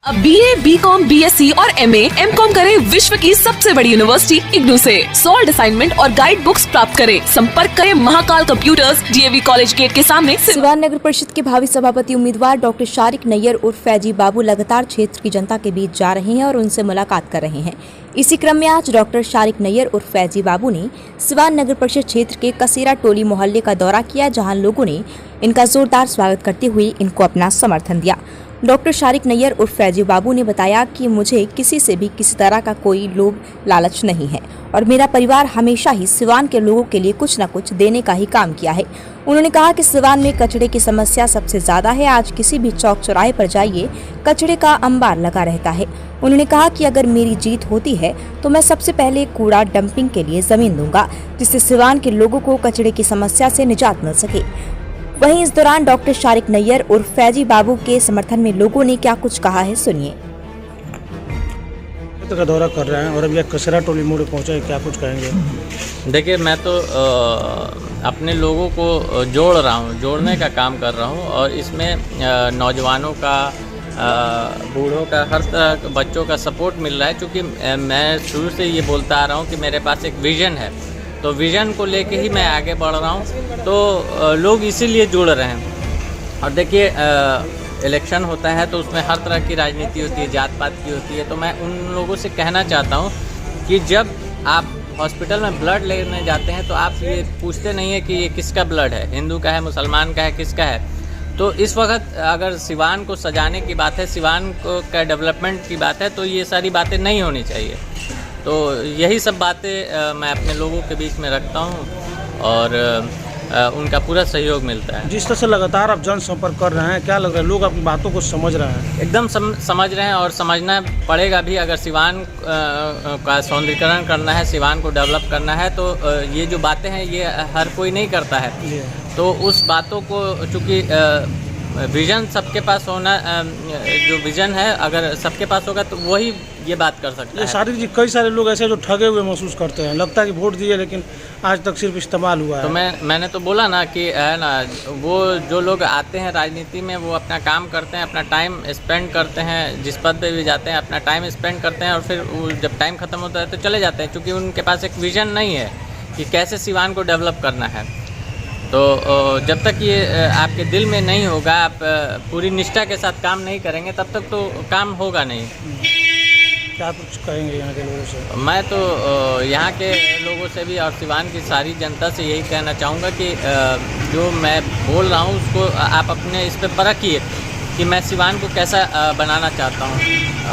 अब BA, BCom, BSc और MA, MCom करें विश्व की सबसे बड़ी यूनिवर्सिटी इग्नू से। सॉल्ड असाइनमेंट और गाइड बुक्स प्राप्त करें। संपर्क करें Mahakal computers, DAV college gate के सामने। सिवान नगर परिषद के भावी सभापति उम्मीदवार डॉक्टर शारिक नैयर उर्फ फैजी बाबू लगातार क्षेत्र की जनता के बीच जा रहे हैं और उनसे मुलाकात कर रहे हैं। इसी क्रम में आज डॉक्टर शारिक नैयर उर्फ फैजी बाबू ने सिवान नगर परिषद क्षेत्र के कसेरा टोली मोहल्ले का दौरा किया, जहां लोगों ने इनका जोरदार स्वागत करते हुए इनको अपना समर्थन दिया। डॉक्टर शारिक नैयर उर्फ फैजी बाबू ने बताया कि मुझे किसी से भी किसी तरह का कोई लोभ लालच नहीं है और मेरा परिवार हमेशा ही सिवान के लोगों के लिए कुछ न कुछ देने का ही काम किया है। उन्होंने कहा कि सिवान में कचरे की समस्या सबसे ज्यादा है। आज किसी भी चौक चौराहे पर जाइए, कचरे का अंबार लगा रहता है। उन्होंने कहा कि अगर मेरी जीत होती है तो मैं सबसे पहले कूड़ा डंपिंग के लिए जमीन दूंगा, जिससे सिवान के लोगों को कचरे की समस्या से निजात मिल सके। वहीं इस दौरान डॉक्टर शारिक नैयर उर्फ फैजी बाबू के समर्थन में लोगों ने क्या कुछ कहा है, सुनिए। क्षेत्र का दौरा कर रहे हैं और अब यह कसेरा टोली मोड़ पहुंचे, क्या कुछ कहेंगे? देखिए, मैं तो अपने लोगों को जोड़ रहा हूँ, जोड़ने का काम कर रहा हूँ और इसमें नौजवानों का, बूढ़ों का, हर तरह बच्चों का सपोर्ट मिल रहा है। क्योंकि मैं शुरू से ये बोलता आ रहा हूँ कि मेरे पास एक विज़न है, तो विज़न को लेके ही मैं आगे बढ़ रहा हूँ। तो लोग इसीलिए जुड़ रहे हैं। और देखिए, इलेक्शन होता है तो उसमें हर तरह की राजनीति होती है, जात पात की होती है। तो मैं उन लोगों से कहना चाहता हूँ कि जब आप हॉस्पिटल में ब्लड लेने जाते हैं तो आप ये पूछते नहीं है कि ये किसका ब्लड है, हिंदू का है, मुसलमान का है, किसका है। तो इस वक्त अगर सिवान को सजाने की बात है, सिवान को का डेवलपमेंट की बात है, तो ये सारी बातें नहीं होनी चाहिए। तो यही सब बातें मैं अपने लोगों के बीच में रखता हूँ और उनका पूरा सहयोग मिलता है। जिस तरह से लगातार आप जनसंपर्क कर रहे हैं, क्या लग रहा है, लोग आपकी बातों को समझ रहे हैं? एकदम समझ रहे हैं और समझना पड़ेगा भी। अगर सिवान का सौंदर्यीकरण करना है, सिवान को डेवलप करना है, तो ये जो बातें हैं ये हर कोई नहीं करता है। तो उस बातों को, चूँकि विज़न सबके पास होना, जो विज़न है अगर सबके पास होगा तो वही ये बात कर सकता है। शारिक जी, कई सारे लोग ऐसे जो ठगे हुए महसूस करते हैं, लगता है कि वोट दिए लेकिन आज तक सिर्फ इस्तेमाल हुआ है। तो मैंने तो बोला ना कि है ना, वो जो लोग आते हैं राजनीति में वो अपना काम करते हैं, अपना टाइम स्पेंड करते हैं, जिस पद पे भी जाते हैं अपना टाइम स्पेंड करते हैं और फिर जब टाइम ख़त्म होता है तो चले जाते हैं। क्योंकि उनके पास एक विज़न नहीं है कि कैसे सिवान को डेवलप करना है। तो जब तक ये आपके दिल में नहीं होगा, आप पूरी निष्ठा के साथ काम नहीं करेंगे, तब तक तो काम होगा नहीं। क्या कुछ कहेंगे यहाँ के लोगों से? मैं तो यहाँ के लोगों से भी और सिवान की सारी जनता से यही कहना चाहूँगा कि जो मैं बोल रहा हूँ उसको आप अपने इस पर परखिए कि मैं सिवान को कैसा बनाना चाहता हूँ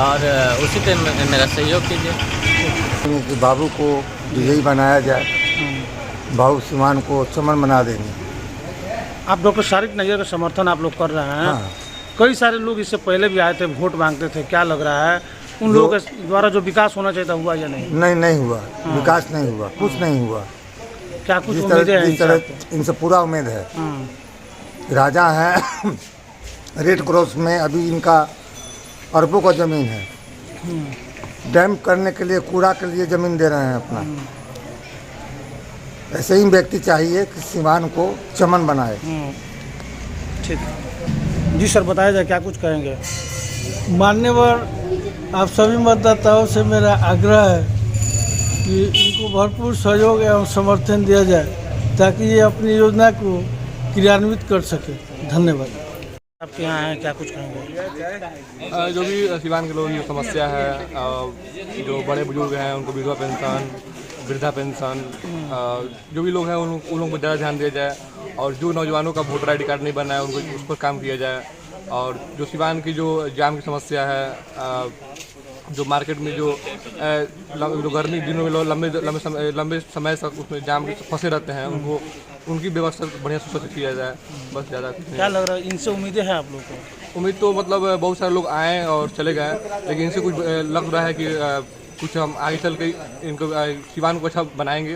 और उसी पे मेरा सहयोग कीजिए। बाबू को यही बनाया जाए, बाबू सिवान को चमन बना देंगे। आप डॉक्टर शारिक नैयर का समर्थन आप लोग कर रहे हैं। हाँ। कई सारे लोग इससे पहले भी आए थे, वोट मांगते थे, क्या लग रहा है उन लोगों के द्वारा जो विकास होना चाहिए था हुआ या नहीं? नहीं हुआ। हाँ। विकास नहीं हुआ, कुछ नहीं हुआ। क्या कुछ उम्मीदें हैं? जिस तरह इनसे पूरा उम्मीद है। राजा है रेड क्रॉस में, अभी इनका अरबों का ज़मीन है। डैम करने के लिए, कूड़ा के लिए ज़मीन दे रहे हैं अपना। ऐसे ही व्यक्ति चाहिए कि सिवान को चमन बनाए। ठीक जी सर, बताया जाए, क्या कुछ कहेंगे? मान्यवर आप सभी मतदाताओं से मेरा आग्रह है कि इनको भरपूर सहयोग एवं समर्थन दिया जाए ताकि ये अपनी योजना को क्रियान्वित कर सके। धन्यवाद। आपके यहाँ हैं, क्या कुछ कहेंगे? जो भी सिवान के लोगों की समस्या है, जो बड़े बुजुर्ग हैं उनको विधवा पेंशन, वृद्धा पेंशन, जो भी लोग हैं उन लोगों को ज़्यादा ध्यान दिया जाए और जो नौजवानों का वोटर ID कार्ड नहीं बना है उनको उस पर काम किया जाए। और जो सिवान की जो जाम की समस्या है, जो मार्केट में जो गर्मी दिनों में लोग लंबे समय तक उसमें जाम में फंसे रहते हैं, उनकी व्यवस्था बढ़िया से किया जाए। बस ज़्यादा क्या लग रहा है, इनसे उम्मीदें हैं आप लोगों को? उम्मीद तो मतलब बहुत सारे लोग आए और चले गए, लेकिन इनसे कुछ लग रहा है कि कुछ हम आगे चल के इनको सिवान को अच्छा बनाएंगे।